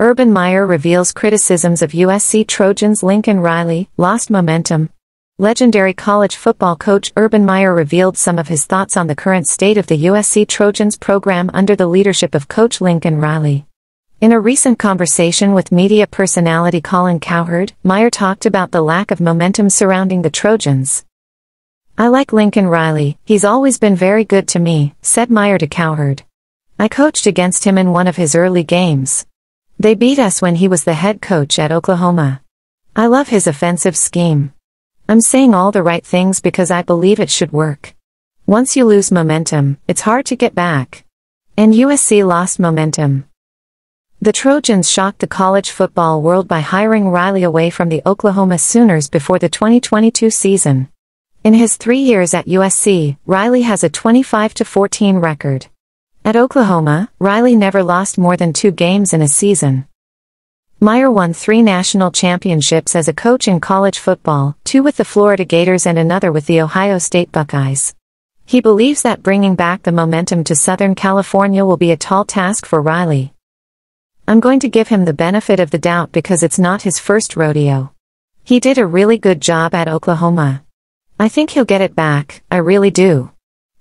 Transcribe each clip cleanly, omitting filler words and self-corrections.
Urban Meyer reveals criticisms of USC Trojans Lincoln Riley, lost momentum. Legendary college football coach Urban Meyer revealed some of his thoughts on the current state of the USC Trojans program under the leadership of Coach Lincoln Riley. In a recent conversation with media personality Colin Cowherd, Meyer talked about the lack of momentum surrounding the Trojans. "I like Lincoln Riley, he's always been very good to me," said Meyer to Cowherd. "I coached against him in one of his early games. They beat us when he was the head coach at Oklahoma. I love his offensive scheme. I'm saying all the right things because I believe it should work. Once you lose momentum, it's hard to get back. And USC lost momentum." The Trojans shocked the college football world by hiring Riley away from the Oklahoma Sooners before the 2022 season. In his 3 years at USC, Riley has a 25-14 record. At Oklahoma, Riley never lost more than 2 games in a season. Meyer won 3 national championships as a coach in college football, 2 with the Florida Gators and another with the Ohio State Buckeyes. He believes that bringing back the momentum to Southern California will be a tall task for Riley. "I'm going to give him the benefit of the doubt because it's not his first rodeo. He did a really good job at Oklahoma. I think he'll get it back, I really do.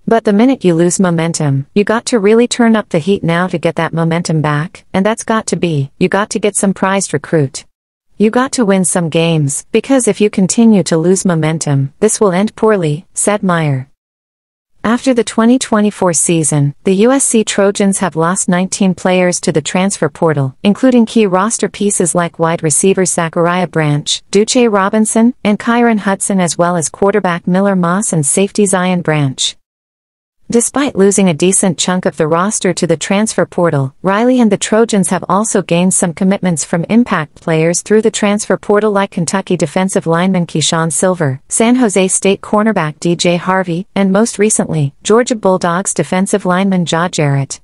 But the minute you lose momentum, you got to really turn up the heat now to get that momentum back, and that's got to be, you got to get some prized recruit. You got to win some games, because if you continue to lose momentum, this will end poorly," said Meyer. After the 2024 season, the USC Trojans have lost 19 players to the transfer portal, including key roster pieces like wide receivers Zachariah Branch, Duche Robinson, and Kyron Hudson, as well as quarterback Miller Moss and safety Zion Branch. Despite losing a decent chunk of the roster to the transfer portal, Riley and the Trojans have also gained some commitments from impact players through the transfer portal like Kentucky defensive lineman Keyshawn Silver, San Jose State cornerback DJ Harvey, and most recently, Georgia Bulldogs defensive lineman Ja Jarrett.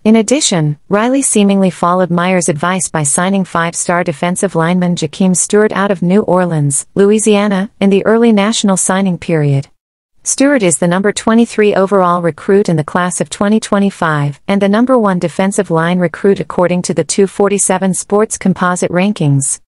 In addition, Riley seemingly followed Meyer's advice by signing 5-star defensive lineman Jakeem Stewart out of New Orleans, Louisiana, in the early national signing period. Stewart is the number 23 overall recruit in the class of 2025, and the number 1 defensive line recruit according to the 247 Sports Composite rankings.